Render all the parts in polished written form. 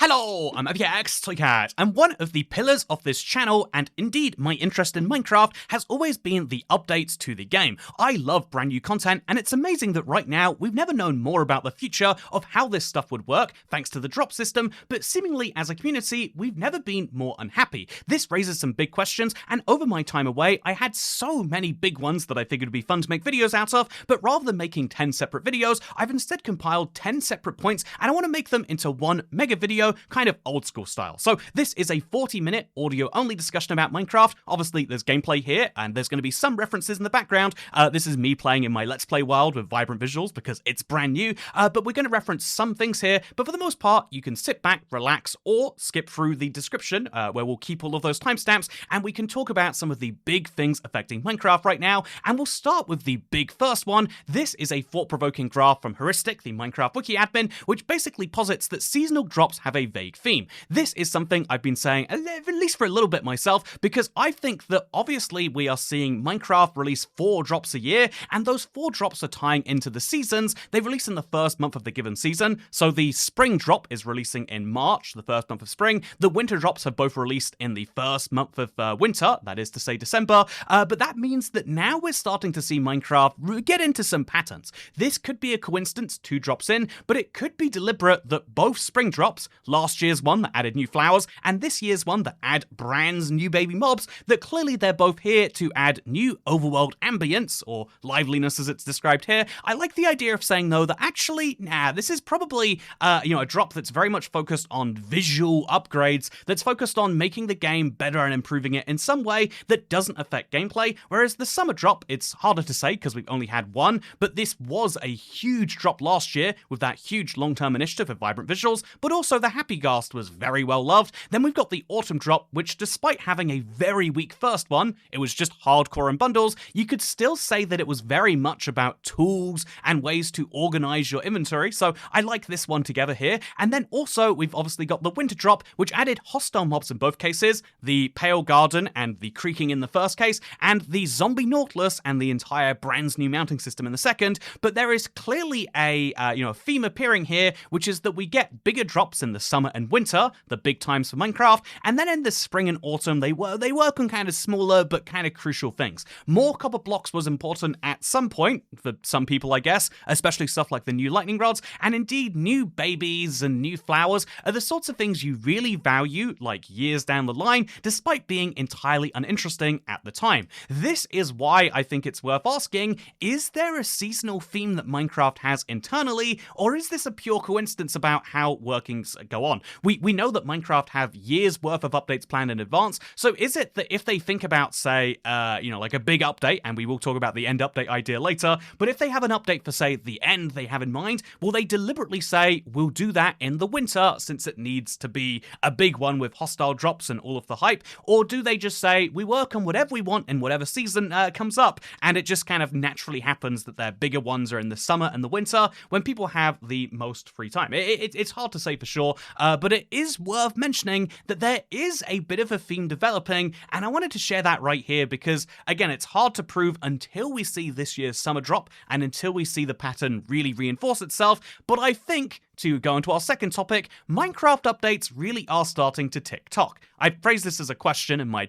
Hello, I'm Toycat, and one of the pillars of this channel, and indeed my interest in Minecraft, has always been the updates to the game. I love brand new content, and it's amazing that right now we've never known more about the future of how this stuff would work, thanks to the drop system, but seemingly as a community, we've never been more unhappy. This raises some big questions, and over my time away, I had so many big ones that I figured would be fun to make videos out of, but rather than making 10 separate videos, I've instead compiled 10 separate points, and I want to make them into one mega video, kind of old school style. So this is a 40-minute audio only discussion about Minecraft. Obviously there's gameplay here and there's going to be some references in the background. This is me playing in my Let's Play world with vibrant visuals because it's brand new, but we're going to reference some things here, but for the most part you can sit back, relax, or skip through the description where we'll keep all of those timestamps and we can talk about some of the big things affecting Minecraft right now, and we'll start with the big first one. This is a thought-provoking graph from Heuristic, the Minecraft wiki admin, which basically posits that seasonal drops have a vague theme. This is something I've been saying at least for a little bit myself, because I think that obviously we are seeing Minecraft release 4 drops a year, and those 4 drops are tying into the seasons. They release in the first month of the given season, so the spring drop is releasing in March, the first month of spring. The winter drops have both released in the first month of winter, that is to say December, but that means that now we're starting to see Minecraft get into some patterns. This could be a coincidence 2 drops in, but it could be deliberate that both spring drops, last year's one that added new flowers, and this year's one that add brands new baby mobs, that clearly they're both here to add new overworld ambience, or liveliness as it's described here. I like the idea of saying though that actually, this is probably a drop that's very much focused on visual upgrades, that's focused on making the game better and improving it in some way that doesn't affect gameplay, whereas the summer drop, it's harder to say because we've only had one, but this was a huge drop last year with that huge long-term initiative of vibrant visuals, but also the Happy Ghast was very well loved. Then we've got the autumn drop, which despite having a very weak first one, it was just hardcore and bundles, you could still say that it was very much about tools and ways to organize your inventory, so I like this one together here. And then also we've obviously got the winter drop, which added hostile mobs in both cases, the pale garden and the creaking in the first case, and the zombie nautilus and the entire brand's new mounting system in the second. But there is clearly a theme appearing here, which is that we get bigger drops in the summer and winter, the big times for Minecraft, and then in the spring and autumn they work on kind of smaller but kind of crucial things. More copper blocks was important at some point, for some people I guess, especially stuff like the new lightning rods, and indeed new babies and new flowers are the sorts of things you really value like years down the line, despite being entirely uninteresting at the time. This is why I think it's worth asking, is there a seasonal theme that Minecraft has internally, or is this a pure coincidence about how workings go on? We know that Minecraft have years worth of updates planned in advance, so is it that if they think about, say, like a big update, and we will talk about the end update idea later, but if they have an update for, say, the end they have in mind, will they deliberately say, we'll do that in the winter since it needs to be a big one with hostile drops and all of the hype, or do they just say, we work on whatever we want in whatever season comes up, and it just kind of naturally happens that their bigger ones are in the summer and the winter when people have the most free time? It's hard to say for sure, but it is worth mentioning that there is a bit of a theme developing, and I wanted to share that right here because, again, it's hard to prove until we see this year's summer drop and until we see the pattern really reinforce itself, but I think, to go into our second topic, Minecraft updates really are starting to tick-tock. I phrased this as a question in my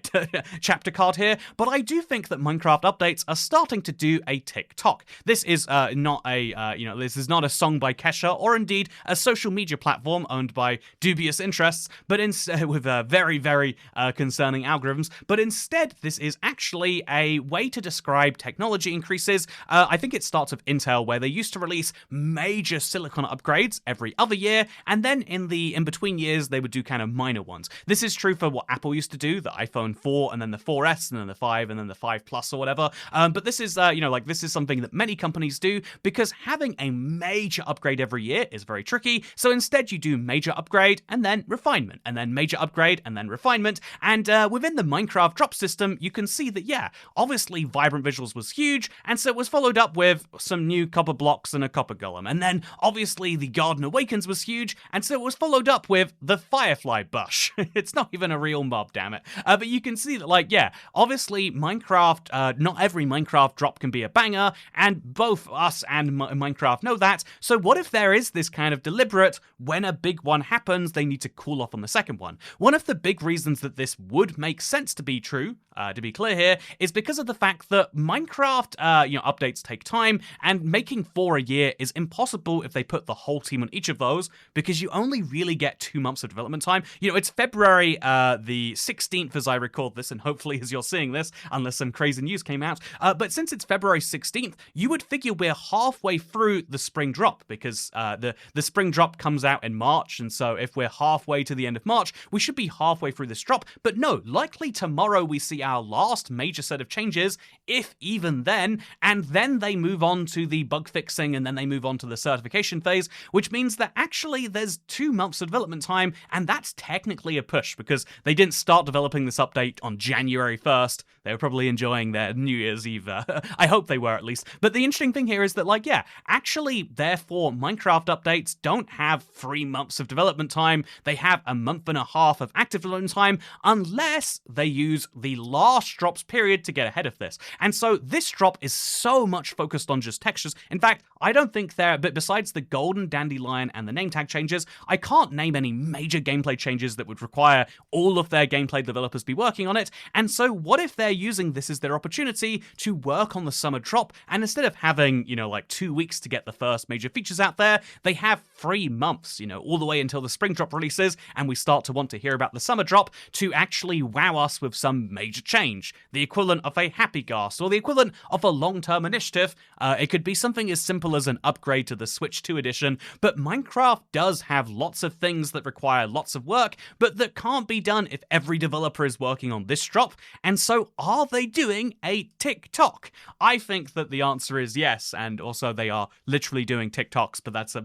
chapter card here, but I do think that Minecraft updates are starting to do a tick-tock. This is not a song by Kesha, or indeed a social media platform owned by dubious interests, but with very, very concerning algorithms. But instead, this is actually a way to describe technology increases. I think it starts with Intel, where they used to release major silicon upgrades every other year, and then in the in-between years they would do kind of minor ones. This is true for what Apple used to do, the iPhone 4 and then the 4S and then the 5 and then the 5 Plus or whatever, but this is this is something that many companies do because having a major upgrade every year is very tricky, so instead you do major upgrade and then refinement, and then major upgrade and then refinement, and within the Minecraft drop system you can see that obviously vibrant visuals was huge, and so it was followed up with some new copper blocks and a copper golem, and then obviously the garden Awakens was huge, and so it was followed up with the Firefly Bush. It's not even a real mob, damn it. But you can see that, like, yeah, obviously Minecraft, not every Minecraft drop can be a banger, and both us and Minecraft know that. So what if there is this kind of deliberate, when a big one happens, they need to cool off on the second one? One of the big reasons that this would make sense to be true, to be clear here, is because of the fact that Minecraft, updates take time, and making 4 a year is impossible if they put the whole team on each of those, because you only really get 2 months of development time. You know, it's February the 16th as I record this, and hopefully as you're seeing this, unless some crazy news came out. But since it's February 16th, you would figure we're halfway through the spring drop, because the spring drop comes out in March, and so if we're halfway to the end of March, we should be halfway through this drop. But no, likely tomorrow we see our last major set of changes, if even then, and then they move on to the bug fixing, and then they move on to the certification phase, which means that actually there's 2 months of development time, and that's technically a push, because they didn't start developing this update on January 1st. They were probably enjoying their New Year's Eve. I hope they were, at least. But the interesting thing here is that, like, yeah, actually, therefore, Minecraft updates don't have 3 months of development time. They have a month and a half of active development time, unless they use the last drops period to get ahead of this. And so this drop is so much focused on just textures. In fact, I don't think but besides the golden dandelion and the name tag changes, I can't name any major gameplay changes that would require all of their gameplay developers be working on it. And so what if they're using this as their opportunity to work on the summer drop, and instead of having, like 2 weeks to get the first major features out there, they have 3 months, all the way until the spring drop releases, and we start to want to hear about the summer drop to actually wow us with some major change. The equivalent of a happy gas, or the equivalent of a long-term initiative. It could be something as simple as an upgrade to the Switch 2 edition, but Minecraft does have lots of things that require lots of work, but that can't be done if every developer is working on this drop. And so are they doing a TikTok? I think that the answer is yes, and also they are literally doing TikToks, but that's a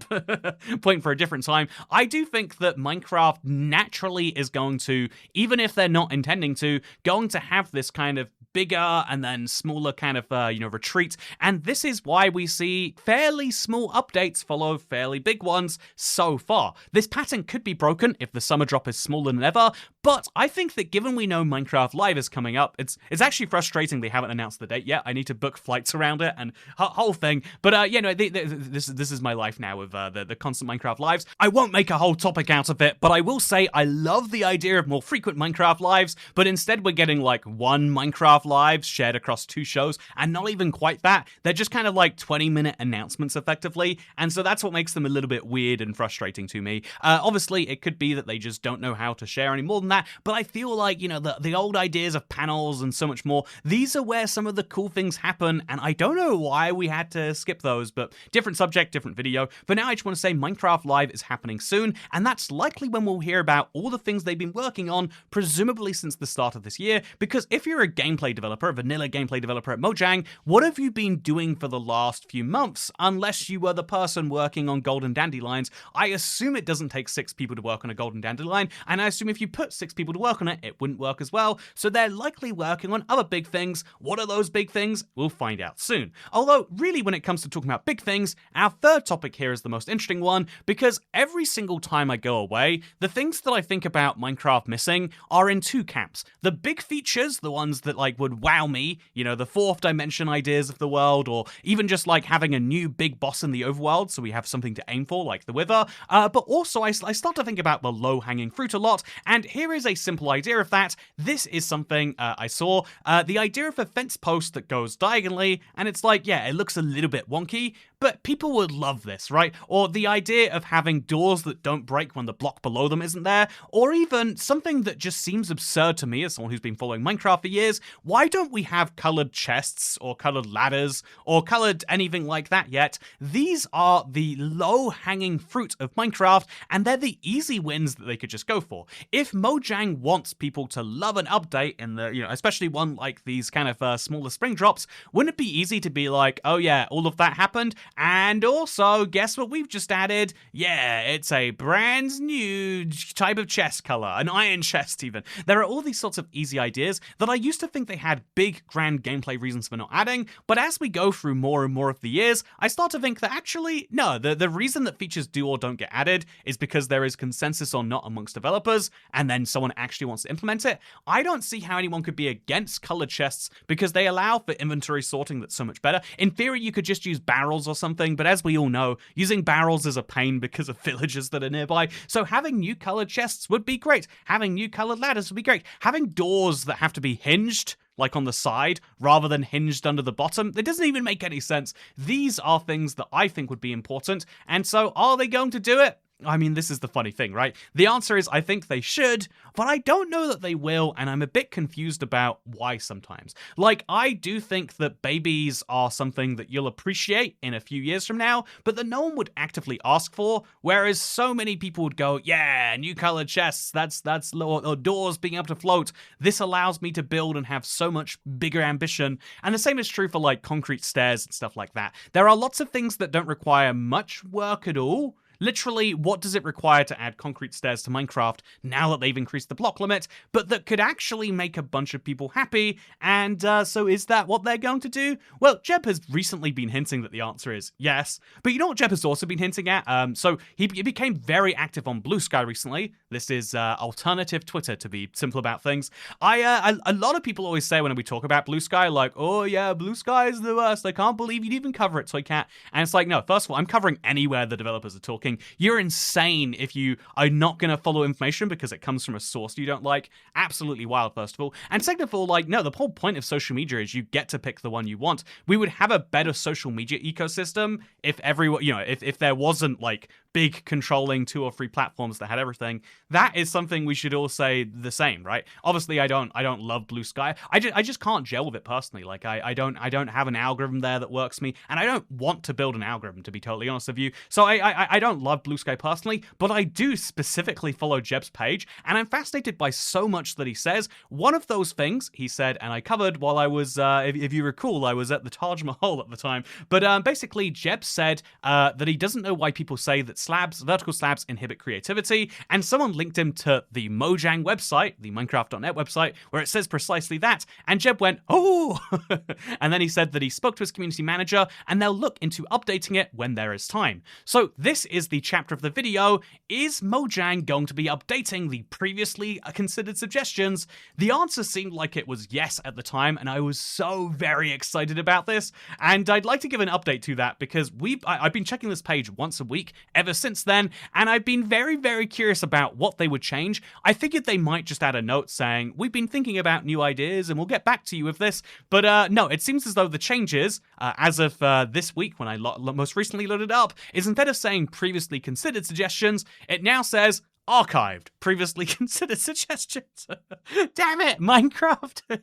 point for a different time. I do think that Minecraft naturally is going to, even if they're not intending to, going to have this kind of bigger and then smaller kind of, retreat. And this is why we see fairly small updates follow fairly big ones so far. This pattern could be broken if the summer drop is smaller than ever, but I think that given we know Minecraft Live is coming up, it's actually frustrating they haven't announced the date yet. I need to book flights around it and whole thing. But, this is my life now with the constant Minecraft Lives. I won't make a whole topic out of it, but I will say I love the idea of more frequent Minecraft Lives, but instead we're getting like 1 Minecraft Live shared across 2 shows, and not even quite that. They're just kind of like 20-minute announcements effectively, and so that's what makes them a little bit weird and frustrating to me. Obviously, it could be that they just don't know how to share any more than that, but I feel like, the old ideas of panels and so much more, these are where some of the cool things happen, and I don't know why we had to skip those, but different subject, different video. For now, I just want to say Minecraft Live is happening soon, and that's likely when we'll hear about all the things they've been working on, presumably since the start of this year, because if you're a gameplay developer, a vanilla gameplay developer at Mojang, what have you been doing for the last few months, unless you were the person working on golden dandelions? I assume it doesn't take 6 people to work on a golden dandelion, and I assume if you put 6 people to work on it, it wouldn't work as well, so they're likely working on other big things. What are those big things? We'll find out soon. Although, really, when it comes to talking about big things, our third topic here is the most interesting one, because every single time I go away, the things that I think about Minecraft missing are in 2 camps. The big features, the ones that would wow me, the 4th dimension ideas of the world, or even just having a new big boss in the overworld, so we have something to aim for, like the Wither. But also, I start to think about the low-hanging fruit a lot, and here is a simple idea of that. This is something I saw. The idea of a fence post that goes diagonally, and it's it looks a little bit wonky, but people would love this, right? Or the idea of having doors that don't break when the block below them isn't there, or even something that just seems absurd to me as someone who's been following Minecraft for years. Why don't we have colored chests or colored ladders or colored anything like that yet? These are the low-hanging fruit of Minecraft, and they're the easy wins that they could just go for. If Mojang wants people to love an update in the, especially one like these kind of smaller spring drops, wouldn't it be easy to be like, oh yeah, all of that happened, and also, guess what we've just added? Yeah, it's a brand new type of chest color, an iron chest even. There are all these sorts of easy ideas that I used to think they had big, grand gameplay reasons for not adding, but as we go through more and more of the years, I start to think that actually, no, the reason that features do or don't get added is because there is consensus or not amongst developers, and then someone actually wants to implement it. I don't see how anyone could be against colored chests because they allow for inventory sorting that's so much better. In theory, you could just use barrels or something, but as we all know, using barrels is a pain because of villages that are nearby, so having new colored chests would be great. Having new colored ladders would be great. Having doors that have to be hinged, like on the side, rather than hinged under the bottom, it doesn't even make any sense. These are things that I think would be important, and so are they going to do it? I mean, this is the funny thing, right? The answer is I think they should, but I don't know that they will, and I'm a bit confused about why sometimes. Like, I do think that babies are something that you'll appreciate in a few years from now, but that no one would actively ask for, whereas so many people would go, yeah, new colored chests, that's or doors being able to float. This allows me to build and have so much bigger ambition, and the same is true for like concrete stairs and stuff like that. There are lots of things that don't require much work at all. Literally, what does it require to add concrete stairs to Minecraft now that they've increased the block limit, but that could actually make a bunch of people happy, and so is that what they're going to do? Well, Jeb has recently been hinting that the answer is yes, but you know what Jeb has also been hinting at? So he became very active on Blue Sky recently. This is alternative Twitter, to be simple about things. A lot of people always say when we talk about Blue Sky, like, oh yeah, Blue Sky is the worst, I can't believe you'd even cover it, Toycat. And it's like, no, first of all, I'm covering anywhere the developers are talking. You're insane if you are not going to follow information because it comes from a source you don't like. Absolutely wild, first of all. And second of all, like, no, the whole point of social media is you get to pick the one you want. We would have a better social media ecosystem if everyone, you know, if there wasn't like big controlling 2 or 3 platforms that had everything. That is something we should all say the same, right? Obviously, I don't love Blue Sky. I just can't gel with it personally. Like, I don't have an algorithm there that works for me, and I don't want to build an algorithm, to be totally honest with you. So I don't love Blue Sky personally, but I do specifically follow Jeb's page, and I'm fascinated by so much that he says. One of those things he said, and I covered while I was, if you recall, I was at the Taj Mahal at the time, but basically Jeb said that he doesn't know why people say that vertical slabs inhibit creativity, and someone linked him to the Mojang website, the Minecraft.net website, where it says precisely that, and Jeb went, oh! And then he said that he spoke to his community manager, and they'll look into updating it when there is time. So this is the chapter of the video. Is Mojang going to be updating the previously considered suggestions? The answer seemed like it was yes at the time, and I was so very excited about this, and I'd like to give an update to that because I've been checking this page once a week ever since then, and I've been very, very curious about what they would change. I figured they might just add a note saying, we've been thinking about new ideas and we'll get back to you with this, but no, it seems as though the changes, as of this week when I most recently loaded up, is instead of saying previously considered suggestions, it now says archived previously considered suggestions. Damn it, Minecraft.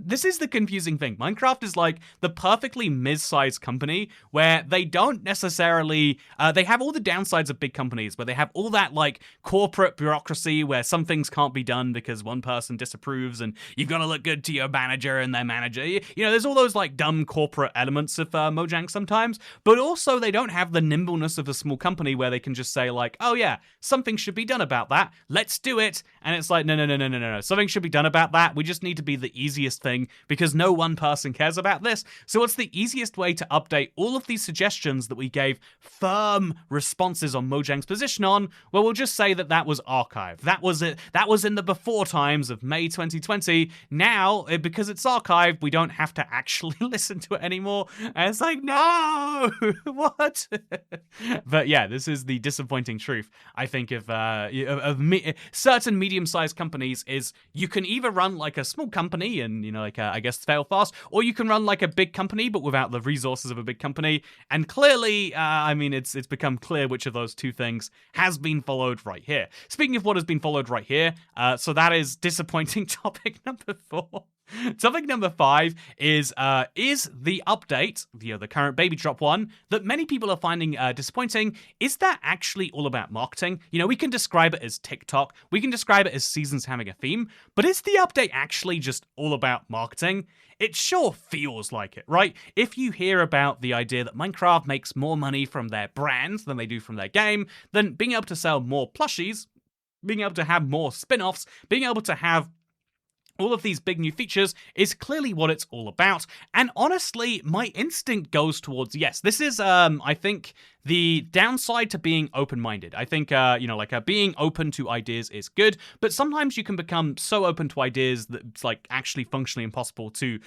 This is the confusing thing. Minecraft is like the perfectly mid-sized company where they don't necessarily, they have all the downsides of big companies, where they have all that like corporate bureaucracy where some things can't be done because one person disapproves and you've got to look good to your manager and their manager. You know, there's all those like dumb corporate elements of Mojang sometimes, but also they don't have the nimbleness of a small company where they can just say like, oh yeah, something should be done about that. Let's do it. And it's like, no. Something should be done about that. We just need to be the easiest thing because no one person cares about this. So what's the easiest way to update all of these suggestions that we gave firm responses on Mojang's position on? Well, we'll just say that was archived. That was it. That was in the before times of May 2020. Now, because it's archived, we don't have to actually listen to it anymore. And it's like, no, what? But yeah, this is the disappointing truth, I think, of certain medium-sized companies is you can either run like a small company and, you know, like, I guess, fail fast, or you can run like a big company, but without the resources of a big company. And clearly, I mean, it's become clear which of those two things has been followed right here. Speaking of what has been followed right here, so that is disappointing topic number 4. Topic number 5 is the update, the current Baby Drop one, that many people are finding disappointing, is that actually all about marketing? You know, we can describe it as TikTok, we can describe it as seasons having a theme, but is the update actually just all about marketing? It sure feels like it, right? If you hear about the idea that Minecraft makes more money from their brands than they do from their game, then being able to sell more plushies, being able to have more spin-offs, being able to have all of these big new features is clearly what it's all about. And honestly, my instinct goes towards yes. This is, I think, the downside to being open-minded. I think, being open to ideas is good, but sometimes you can become so open to ideas that it's like actually functionally impossible to,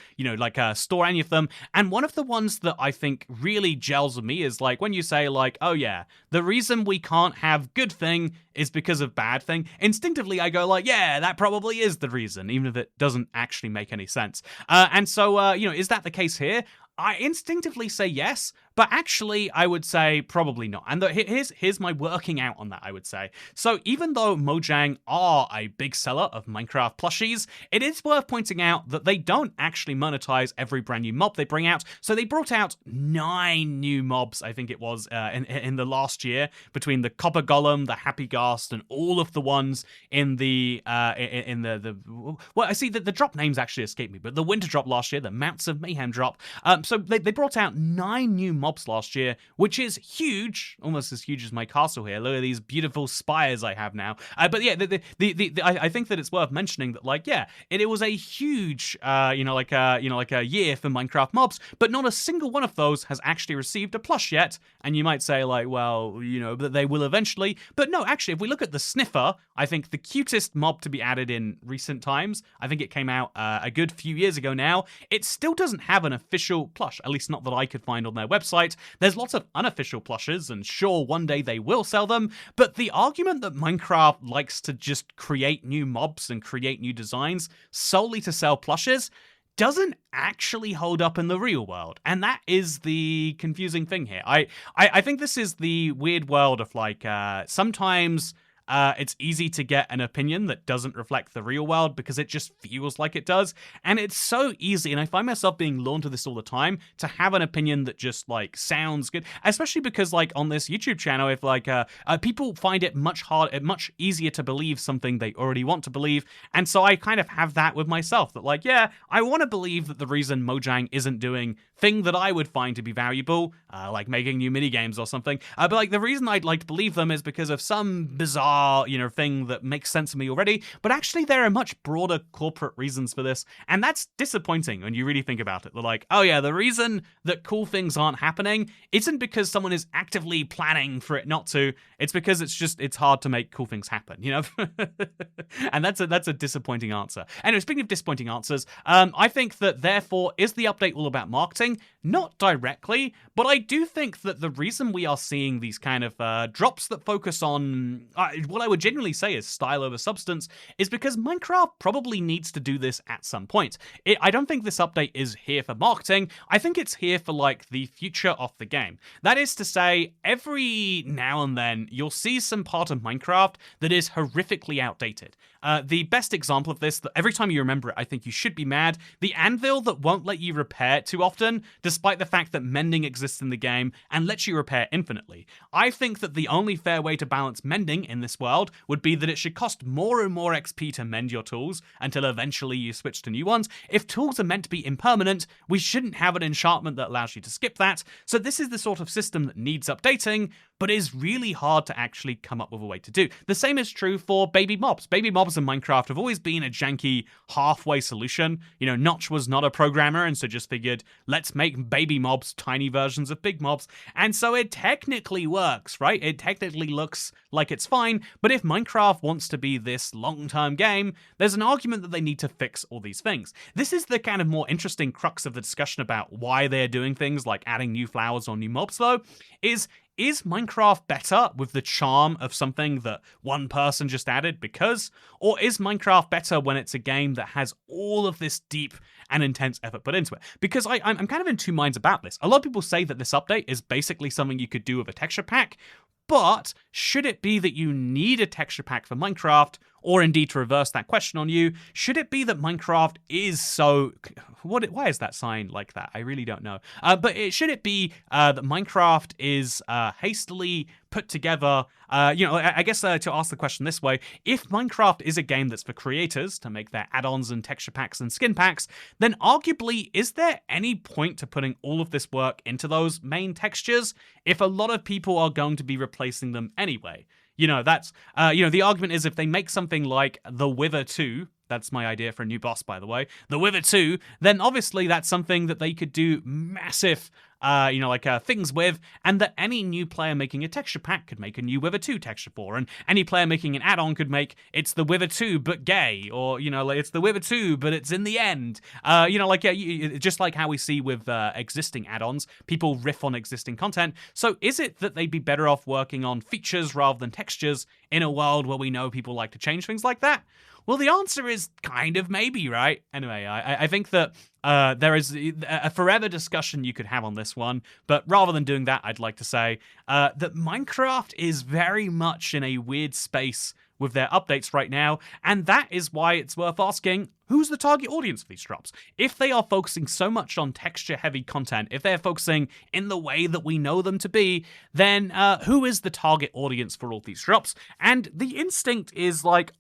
store any of them. And one of the ones that I think really gels with me is like when you say like, oh yeah, the reason we can't have good thing is because of bad thing. Instinctively, I go like, yeah, that probably is the reason, even if it doesn't actually make any sense. And so, is that the case here? I instinctively say yes, but actually I would say probably not. And here's my working out on that, I would say. So even though Mojang are a big seller of Minecraft plushies, it is worth pointing out that they don't actually monetize every brand new mob they bring out. So they brought out 9 new mobs, I think it was, in the last year, between the Copper Golem, the Happy Ghast, and all of the ones in the well, I see that the drop names actually escape me, but the Winter drop last year, the Mounts of Mayhem drop. So they brought out 9 new mobs last year, which is huge, almost as huge as my castle here. Look at these beautiful spires I have now. But yeah, I think that it's worth mentioning that, like, yeah, it was a huge, a year for Minecraft mobs, but not a single one of those has actually received a plush yet. And you might say, like, well, that they will eventually. But no, actually, if we look at the Sniffer, I think the cutest mob to be added in recent times, I think it came out a good few years ago now. It still doesn't have an official plush, at least not that I could find on their website. There's lots of unofficial plushes, and sure, one day they will sell them, but the argument that Minecraft likes to just create new mobs and create new designs solely to sell plushes doesn't actually hold up in the real world. And that is the confusing thing here. I think this is the weird world of like, sometimes it's easy to get an opinion that doesn't reflect the real world because it just feels like it does. And it's so easy, and I find myself being lured to this all the time, to have an opinion that just like sounds good, especially because like on this YouTube channel, if like people find it much easier to believe something they already want to believe. And so I kind of have that with myself, that like, yeah, I want to believe that the reason Mojang isn't doing thing that I would find to be valuable, like making new minigames or something, but like the reason I'd like to believe them is because of some bizarre thing that makes sense to me already. But actually there are much broader corporate reasons for this, and that's disappointing when you really think about it. They're like, oh yeah, the reason that cool things aren't happening isn't because someone is actively planning for it not to, it's because it's hard to make cool things happen, and that's a disappointing answer. Anyway, speaking of disappointing answers, I think that therefore is the update all about marketing? Not directly, but I do think that the reason we are seeing these kind of drops that focus on what I would genuinely say is style over substance is because Minecraft probably needs to do this at some point. I don't think this update is here for marketing. I think it's here for like the future of the game. That is to say, every now and then you'll see some part of Minecraft that is horrifically outdated. The best example of this, that every time you remember it, I think you should be mad, the anvil that won't let you repair it too often, despite the fact that mending exists in the game and lets you repair infinitely. I think that the only fair way to balance mending in this world would be that it should cost more and more XP to mend your tools until eventually you switch to new ones. If tools are meant to be impermanent, we shouldn't have an enchantment that allows you to skip that. So this is the sort of system that needs updating, but is really hard to actually come up with a way to do. The same is true for baby mobs. Baby mobs in Minecraft have always been a janky halfway solution. Notch was not a programmer and so just figured, let's make baby mobs tiny versions of big mobs. And so it technically works, right? It technically looks like it's fine, but if Minecraft wants to be this long-term game, there's an argument that they need to fix all these things. This is the kind of more interesting crux of the discussion about why they're doing things like adding new flowers or new mobs, though, is Minecraft better with the charm of something that one person just added because? Or is Minecraft better when it's a game that has all of this deep and intense effort put into it? Because I'm kind of in two minds about this. A lot of people say that this update is basically something you could do with a texture pack, but should it be that you need a texture pack for Minecraft, or indeed to reverse that question on you, should it be that Minecraft is so... Why is that sign like that? I really don't know. Should it be that Minecraft is hastily put together? I guess to ask the question this way, if Minecraft is a game that's for creators to make their add-ons and texture packs and skin packs, then arguably, is there any point to putting all of this work into those main textures if a lot of people are going to be replacing them anyway? That's, the argument is if they make something like The Wither 2, that's my idea for a new boss, by the way, the Wither 2, then obviously that's something that they could do massive things with, and that any new player making a texture pack could make a new Wither 2 texture for, and any player making an add-on could make it's the Wither 2 but gay, or it's the Wither 2 but it's in the end. Just like how we see with existing add-ons, people riff on existing content. So is it that they'd be better off working on features rather than textures in a world where we know people like to change things like that? Well, the answer is kind of maybe, right? Anyway, I think that there is a forever discussion you could have on this one, but rather than doing that, I'd like to say that Minecraft is very much in a weird space with their updates right now, and that is why it's worth asking, who's the target audience for these drops? If they are focusing so much on texture-heavy content, if they're focusing in the way that we know them to be, then who is the target audience for all these drops? And the instinct is like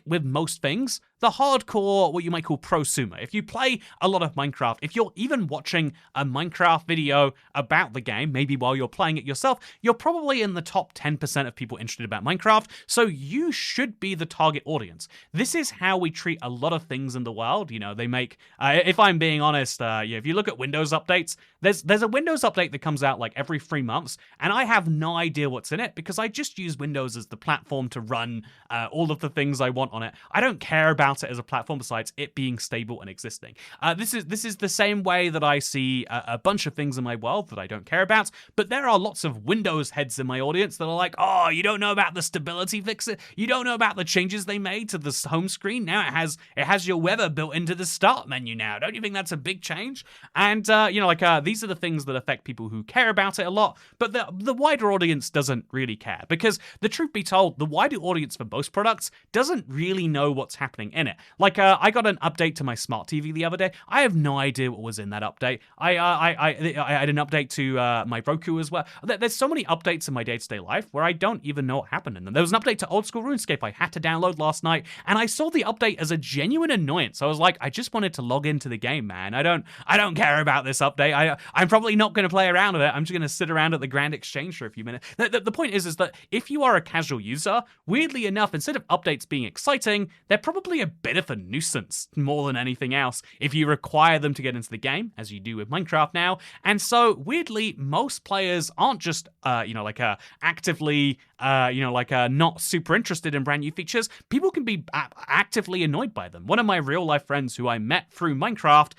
with most things, the hardcore, what you might call prosumer. If you play a lot of Minecraft, if you're even watching a Minecraft video about the game, maybe while you're playing it yourself, you're probably in the top 10% of people interested about Minecraft, so you should be the target audience. This is how we treat a lot of things in the world. They make, if I'm being honest, if you look at Windows updates, there's a Windows update that comes out like every 3 months, and I have no idea what's in it because I just use Windows as the platform to run all of the things I want on it. I don't care about it as a platform besides it being stable and existing. This is the same way that I see a bunch of things in my world that I don't care about, but there are lots of Windows heads in my audience that are like, oh, you don't know about the stability fixer? You don't know about the changes they made to the home screen? Now it has your weather built into the start menu now. Don't you think that's a big change? And, these are the things that affect people who care about it a lot, but the wider audience doesn't really care, because the truth be told, the wider audience for most products doesn't really know what's happening in it. I got an update to my smart TV the other day. I have no idea what was in that update. I had an update to my Roku as well. There's so many updates in my day-to-day life where I don't even know what happened in them. There was an update to Old School RuneScape I had to download last night, and I saw the update as a genuine annoyance. I was like, I just wanted to log into the game, man. I don't care about this update. I'm probably not going to play around with it. I'm just going to sit around at the Grand Exchange for a few minutes. The point is that if you are a casual user, weirdly enough, instead of updates being exciting, they're probably a bit of a nuisance more than anything else if you require them to get into the game, as you do with Minecraft now. And so, weirdly, most players aren't just, actively, not super interested in brand new features. People can be actively annoyed by them. One of my real-life friends who I met through Minecraft,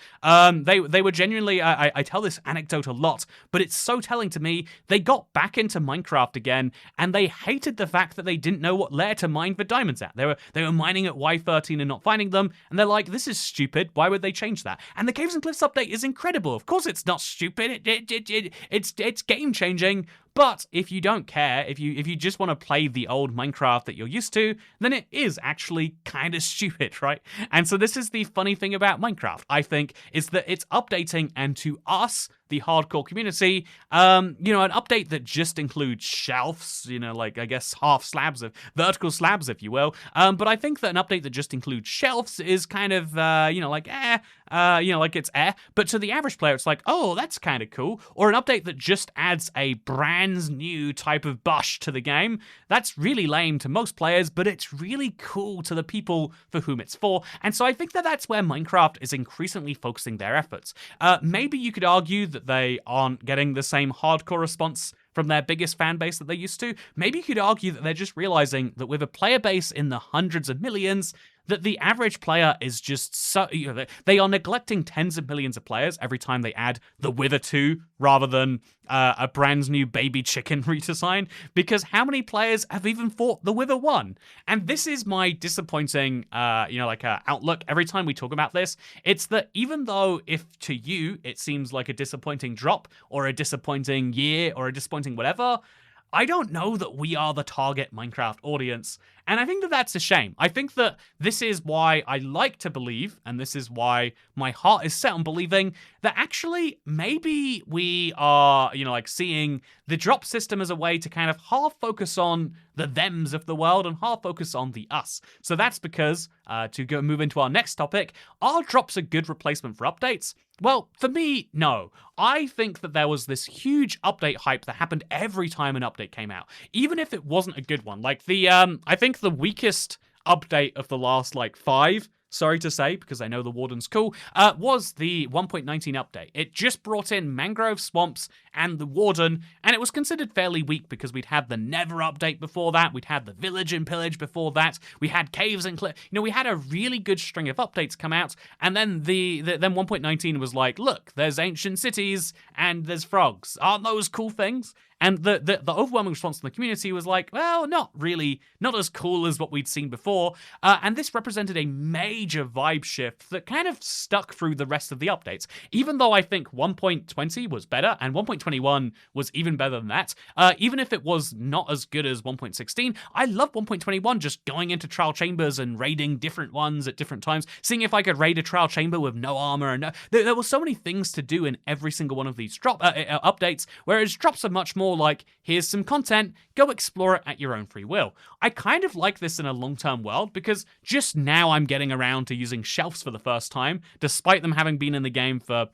they were genuinely, I tell this anecdote a lot, but it's so telling to me, they got back into Minecraft again, and they hated the fact that they didn't know what layer to mine for diamonds at. They were mining at Y13 and not finding them, and they're like, this is stupid, why would they change that? And the Caves and Cliffs update is incredible. Of course it's not stupid, it's game-changing. But if you don't care, if you just want to play the old Minecraft that you're used to, then it is actually kind of stupid, right? And so this is the funny thing about Minecraft, I think, is that it's updating, and to us, the hardcore community, an update that just includes shelves, I guess half slabs of vertical slabs, if you will. But I think that an update that just includes shelves is kind of, it's But to the average player, it's like, oh, that's kind of cool. Or an update that just adds a brand new type of bush to the game. That's really lame to most players, but it's really cool to the people for whom it's for. And so I think that that's where Minecraft is increasingly focusing their efforts. Maybe you could argue that they aren't getting the same hardcore response from their biggest fan base that they used to. Maybe you could argue that they're just realizing that with a player base in the hundreds of millions, that the average player is just so, they are neglecting tens of millions of players every time they add the Wither 2 rather than a brand new baby chicken redesign, because how many players have even fought the Wither 1? And this is my disappointing, outlook every time we talk about this. It's that even though if to you it seems like a disappointing drop or a disappointing year or a disappointing whatever, I don't know that we are the target Minecraft audience, and I think that that's a shame. I think that this is why I like to believe, and this is why my heart is set on believing, that actually maybe we are, seeing the drop system as a way to kind of half focus on the thems of the world and half focus on the us. So that's because, to move into our next topic, are drops a good replacement for updates? Well, for me, no. I think that there was this huge update hype that happened every time an update came out, even if it wasn't a good one. Like I think the weakest update of the last 5 sorry to say, because I know the Warden's cool, was the 1.19 update. It just brought in mangrove swamps and the Warden, and it was considered fairly weak because we'd had the Never update before that, we'd had the Village and Pillage before that, we had Caves and we had a really good string of updates come out, and then then 1.19 was like, look, there's ancient cities and there's frogs. Aren't those cool things? And the overwhelming response from the community was like, well, not really, not as cool as what we'd seen before. And this represented a major vibe shift that kind of stuck through the rest of the updates. Even though I think 1.20 was better, and 1.21 was even better than that, even if it was not as good as 1.16, I love 1.21 just going into trial chambers and raiding different ones at different times, seeing if I could raid a trial chamber with no armor. And there were so many things to do in every single one of these updates, whereas drops are much more like, here's some content, go explore it at your own free will. I kind of like this in a long-term world because just now I'm getting around to using shelves for the first time, despite them having been in the game for,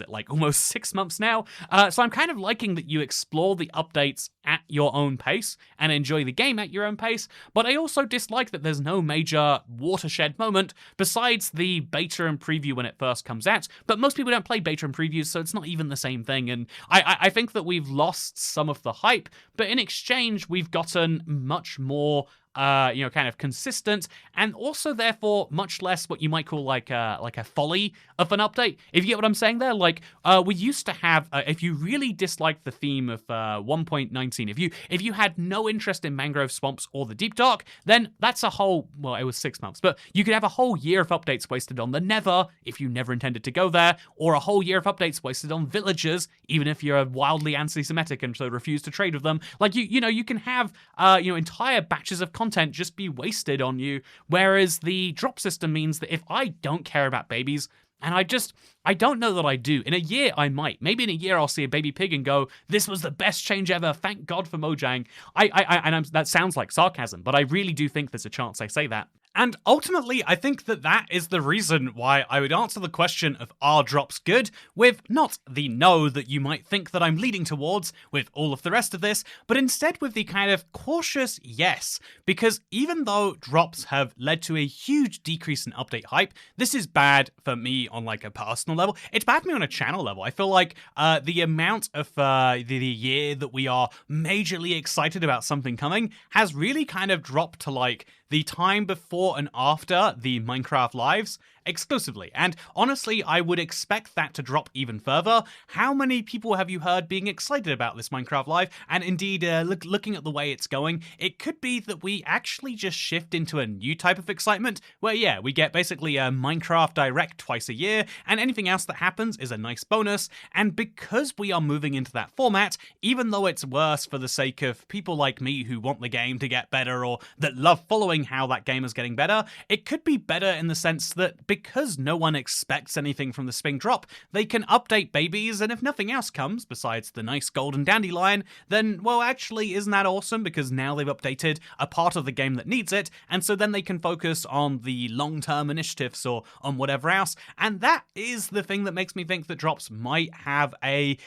like almost 6 months now. So I'm kind of liking that you explore the updates at your own pace and enjoy the game at your own pace, but I also dislike that there's no major watershed moment besides the beta and preview when it first comes out, but most people don't play beta and previews, so it's not even the same thing, and I think that we've lost some of the hype, but in exchange, we've gotten much more kind of consistent, and also therefore much less what you might call like a folly of an update. If you get what I'm saying there, like we used to have, if you really disliked the theme of 1.19, if you had no interest in mangrove swamps or the deep dark, then that's a whole, well, it was 6 months, but you could have a whole year of updates wasted on the Never if you never intended to go there, or a whole year of updates wasted on villagers, even if you're wildly anti-Semitic and so refuse to trade with them. Like you can have entire batches of content just be wasted on you, whereas the drop system means that if I don't care about babies, and I don't know that I do. In a year, I might. Maybe in a year, I'll see a baby pig and go, this was the best change ever. Thank God for Mojang. That sounds like sarcasm, but I really do think there's a chance I say that. And ultimately, I think that is the reason why I would answer the question of are drops good with not the no that you might think that I'm leading towards with all of the rest of this, but instead with the kind of cautious yes. Because even though drops have led to a huge decrease in update hype, this is bad for me on like a personal level. It's bad for me on a channel level. I feel like the amount of the year that we are majorly excited about something coming has really kind of dropped to like the time before and after the Minecraft lives exclusively. And honestly, I would expect that to drop even further. How many people have you heard being excited about this Minecraft live? And indeed, looking at the way it's going, it could be that we actually just shift into a new type of excitement where, yeah, we get basically a Minecraft Direct twice a year, and anything else that happens is a nice bonus. And because we are moving into that format, even though it's worse for the sake of people like me who want the game to get better or that love following how that game is getting better, it could be better in the sense that because no one expects anything from the Spring drop, they can update babies, and if nothing else comes besides the nice golden dandelion, then, well, actually, isn't that awesome? Because now they've updated a part of the game that needs it, and so then they can focus on the long-term initiatives or on whatever else, and that is the thing that makes me think that drops might have a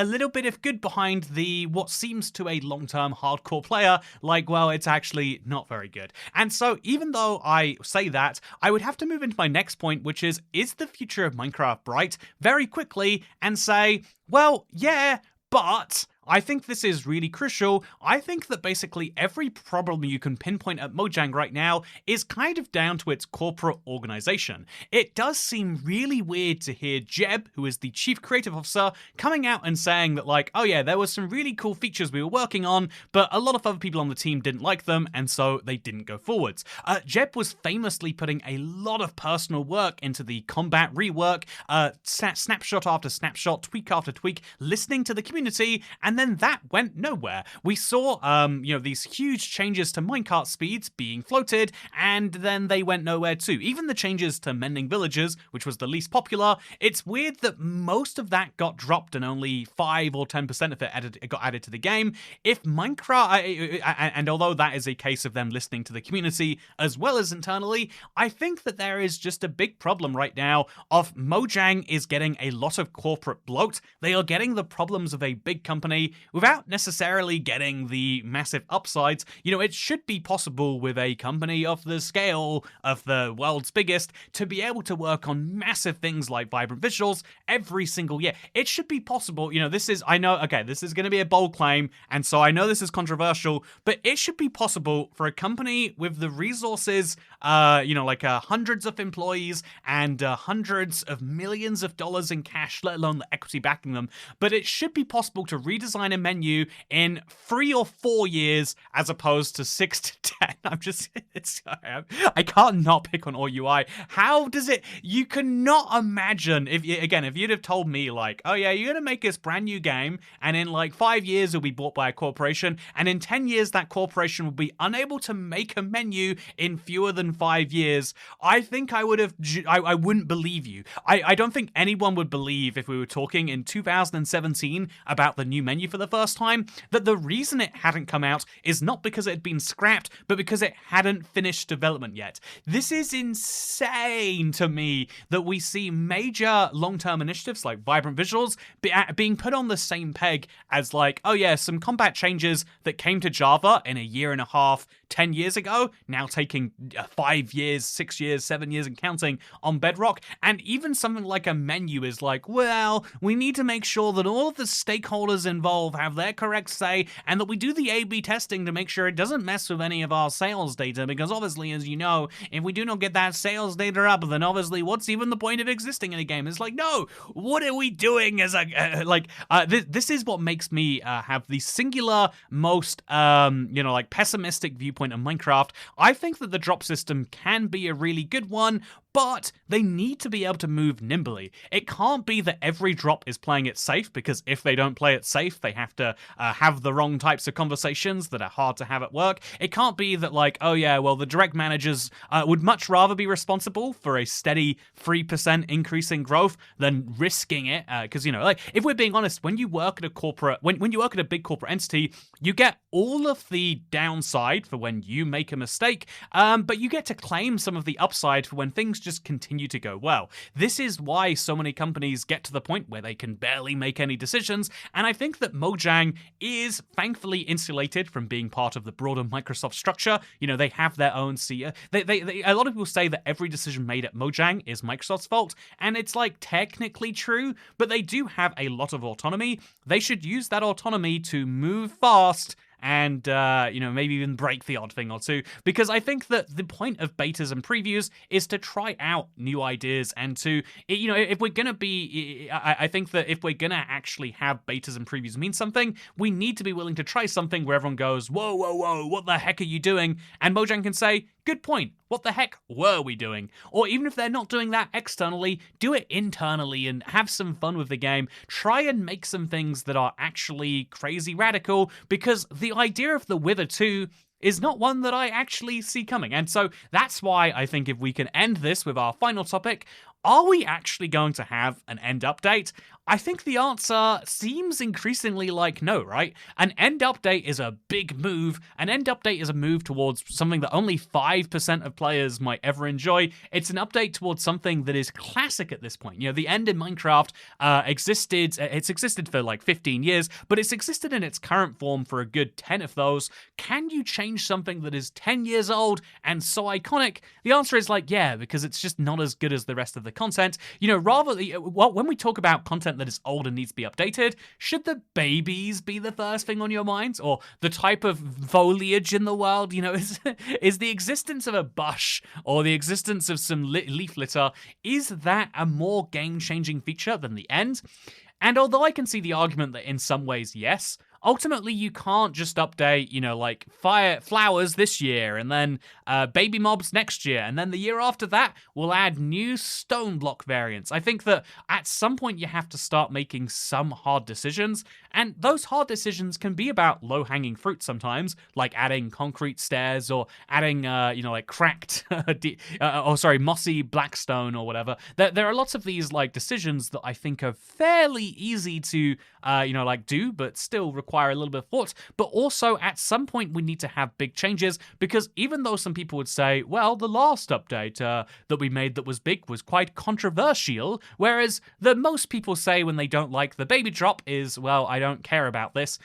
little bit of good behind the what seems to a long-term hardcore player, like, well, it's actually not very good. And so even though I say that, I would have to move into my next point, which is the future of Minecraft bright, very quickly and say, well, yeah, but I think this is really crucial. I think that basically every problem you can pinpoint at Mojang right now is kind of down to its corporate organization. It does seem really weird to hear Jeb, who is the chief creative officer, coming out and saying that, like, oh yeah, there were some really cool features we were working on, but a lot of other people on the team didn't like them, and so they didn't go forwards. Jeb was famously putting a lot of personal work into the combat rework, snapshot after snapshot, tweak after tweak, listening to the community, and then that went nowhere. We saw, these huge changes to minecart speeds being floated, and then they went nowhere too. Even the changes to mending villages, which was the least popular, it's weird that most of that got dropped and only 5 or 10% of it got added to the game. If Minecraft, and although that is a case of them listening to the community as well as internally, I think that there is just a big problem right now of Mojang is getting a lot of corporate bloat. They are getting the problems of a big company money without necessarily getting the massive upsides. It should be possible with a company of the scale of the world's biggest to be able to work on massive things like vibrant visuals every single year. It should be possible. This is going to be a bold claim, and so I know this is controversial, but it should be possible for a company with the resources, hundreds of employees and hundreds of millions of dollars in cash, let alone the equity backing them. But it should be possible to redesign a menu in 3 or 4 years as opposed to 6 to 10. I can't not pick on all UI. How does it? You cannot imagine if you'd have told me like, oh yeah, you're gonna make this brand new game, and in like 5 years it'll be bought by a corporation, and in 10 years that corporation will be unable to make a menu in fewer than 5 years. I think I wouldn't believe you. I don't think anyone would believe if we were talking in 2017 about the new menu for the first time, that the reason it hadn't come out is not because it had been scrapped, but because it hadn't finished development yet. This is insane to me that we see major long-term initiatives like vibrant visuals being put on the same peg as like, oh yeah, some combat changes that came to Java in a year and a half, 10 years ago, now taking 5 years, 6 years, 7 years and counting on Bedrock. And even something like a menu is like, well, we need to make sure that all of the stakeholders involved have their correct say, and that we do the A/B testing to make sure it doesn't mess with any of our sales data, because obviously, as you know, if we do not get that sales data up, then obviously what's even the point of existing in a game? It's like, no, what are we doing as this is what makes me have the singular most pessimistic viewpoint on Minecraft. I think that the drop system can be a really good one, but they need to be able to move nimbly. It can't be that every drop is playing it safe, because if they don't play it safe, they have to have the wrong types of conversations that are hard to have at work. It can't be that like, oh yeah, well, the direct managers would much rather be responsible for a steady 3% increase in growth than risking it, because if we're being honest, when you work at a corporate, when you work at a big corporate entity, you get all of the downside for when you make a mistake, but you get to claim some of the upside for when things just continue to go well. This is why so many companies get to the point where they can barely make any decisions, and I think that Mojang is thankfully insulated from being part of the broader Microsoft structure. They have their own CEO. A lot of people say that every decision made at Mojang is Microsoft's fault, and it's like technically true, but they do have a lot of autonomy. They should use that autonomy to move fast and, maybe even break the odd thing or two. Because I think that the point of betas and previews is to try out new ideas and to, if we're going to be, I think that if we're going to actually have betas and previews mean something, we need to be willing to try something where everyone goes, whoa, whoa, whoa, what the heck are you doing? And Mojang can say, good point. What the heck were we doing? Or even if they're not doing that externally, do it internally and have some fun with the game. Try and make some things that are actually crazy radical, because the idea of the Wither 2 is not one that I actually see coming. And so that's why I think if we can end this with our final topic, are we actually going to have an end update? I think the answer seems increasingly like no, right? An end update is a big move. An end update is a move towards something that only 5% of players might ever enjoy. It's an update towards something that is classic at this point. The end in Minecraft existed. It's existed for like 15 years, but it's existed in its current form for a good 10 of those. Can you change something that is 10 years old and so iconic? The answer is like, yeah, because it's just not as good as the rest of the content. When we talk about content that is old and needs to be updated, should the babies be the first thing on your minds, or the type of foliage in the world? Is the existence of a bush or the existence of some leaf litter, is that a more game-changing feature than the end? And although I can see the argument that in some ways, yes, ultimately you can't just update, flowers this year and then baby mobs next year, and then the year after that we'll add new stone block variants. I think that at some point you have to start making some hard decisions, and those hard decisions can be about low-hanging fruit sometimes, like adding concrete stairs or adding, cracked, mossy blackstone or whatever. There are lots of these decisions that I think are fairly easy to, do, but still require require a little bit of thought, but also at some point we need to have big changes, because even though some people would say, well, the last update that we made that was big was quite controversial, whereas the most people say when they don't like the baby drop is, well, I don't care about this.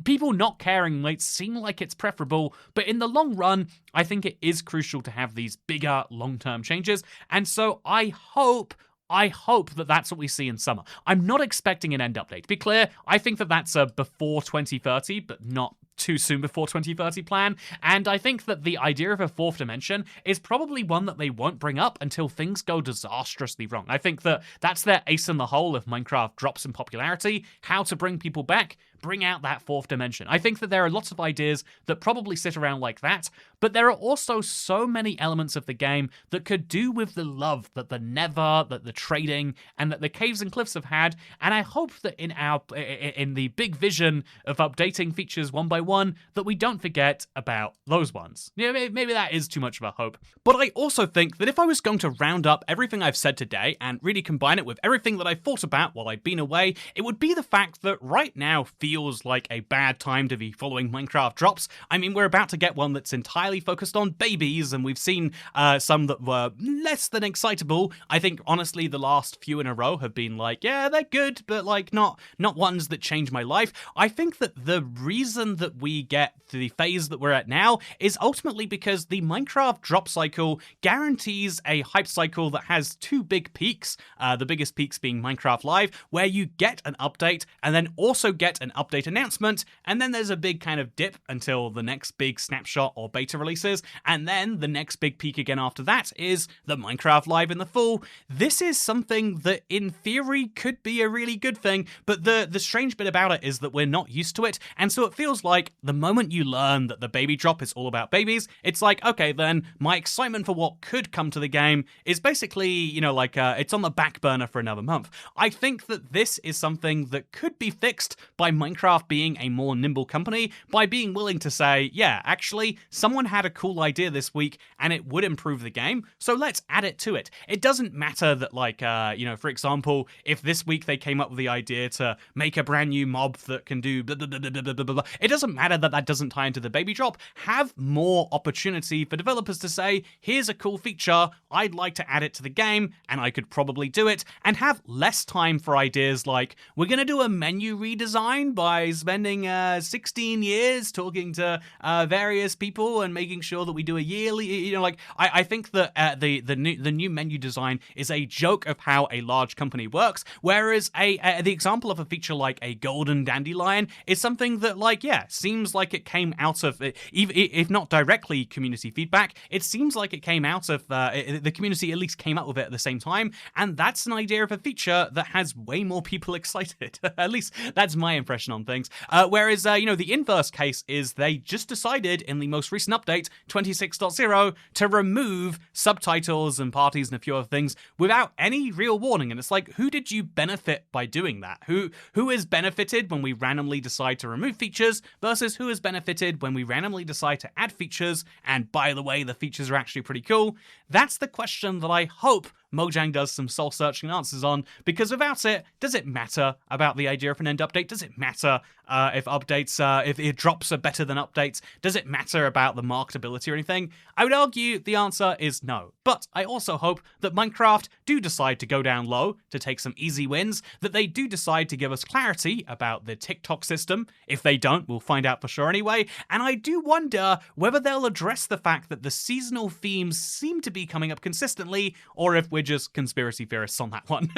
People not caring might seem like it's preferable, but in the long run, I think it is crucial to have these bigger long-term changes, and so I hope that that's what we see in summer. I'm not expecting an end update. To be clear, I think that that's a before 2030, but not too soon before 2030 plan, and I think that the idea of a fourth dimension is probably one that they won't bring up until things go disastrously wrong. I think that that's their ace in the hole if Minecraft drops in popularity, how to bring people back, bring out that fourth dimension. I think that there are lots of ideas that probably sit around like that, but there are also so many elements of the game that could do with the love that the Nether, that the trading, and that the Caves and Cliffs have had, and I hope that in the big vision of updating features one by one, that we don't forget about those ones. Yeah, maybe that is too much of a hope. But I also think that if I was going to round up everything I've said today and really combine it with everything that I've thought about while I've been away, it would be the fact that right now feels like a bad time to be following Minecraft drops. I mean, we're about to get one that's entirely focused on babies, and we've seen some that were less than excitable. I think, honestly, the last few in a row have been like, yeah, they're good, but like not ones that change my life. I think that the reason that we get to the phase that we're at now is ultimately because the Minecraft drop cycle guarantees a hype cycle that has two big peaks, the biggest peaks being Minecraft Live, where you get an update and then also get an update announcement, and then there's a big kind of dip until the next big snapshot or beta releases, and then the next big peak again after that is the Minecraft Live in the fall. This is something that in theory could be a really good thing, but the strange bit about it is that we're not used to it, and so it feels like the moment you learn that the baby drop is all about babies, it's like, okay, then my excitement for what could come to the game is basically, you know, like it's on the back burner for another month. I think that this is something that could be fixed by Minecraft being a more nimble company, by being willing to say, yeah, actually, someone had a cool idea this week and it would improve the game, so let's add it to it. It doesn't matter that, like, you know, for example, if this week they came up with the idea to make a brand new mob that can do blah, blah, blah, blah, blah, blah, blah. It doesn't matter that that doesn't tie into the baby drop. Have more opportunity for developers to say, here's a cool feature, I'd like to add it to the game, and I could probably do it, and have less time for ideas like, we're going to do a menu redesign by spending 16 years talking to various people and making sure that we do a yearly, you know, like, I think that the new menu design is a joke of how a large company works, whereas the example of a feature like a golden dandelion is something that, like, yeah, seems like it came out of, if not directly community feedback, it seems like it came out of, the community at least came up with it at the same time, and that's an idea of a feature that has way more people excited. At least that's my impression on things. Whereas, you know, the inverse case is they just decided in the most recent update, 26.0, to remove subtitles and parties and a few other things without any real warning. And it's like, who did you benefit by doing that? Who is benefited when we randomly decide to remove features versus who is benefited when we randomly decide to add features? And by the way, the features are actually pretty cool. That's the question that I hope Mojang does some soul-searching answers on, because without it, does it matter about the idea of an end update? Does it matter if updates, if drops are better than updates? Does it matter about the marketability or anything? I would argue the answer is no. But I also hope that Minecraft do decide to go down low to take some easy wins, that they do decide to give us clarity about the TikTok system. If they don't, we'll find out for sure anyway. And I do wonder whether they'll address the fact that the seasonal themes seem to be coming up consistently, or if we're just conspiracy theorists on that one.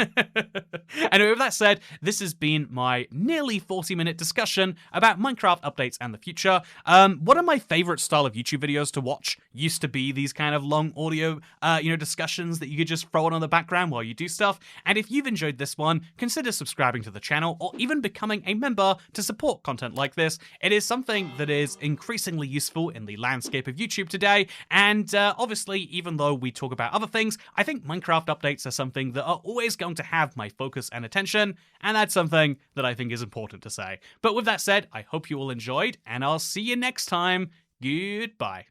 Anyway, with that said, this has been my nearly 40-minute discussion about Minecraft updates and the future. One of my favorite style of YouTube videos to watch used to be these kind of long audio, discussions that you could just throw on the background while you do stuff. And if you've enjoyed this one, consider subscribing to the channel or even becoming a member to support content like this. It is something that is increasingly useful in the landscape of YouTube today. And obviously, even though we talk about other things, I think Minecraft updates are something that are always going to have my focus and attention, and that's something that I think is important to say. But with that said, I hope you all enjoyed, and I'll see you next time. Goodbye.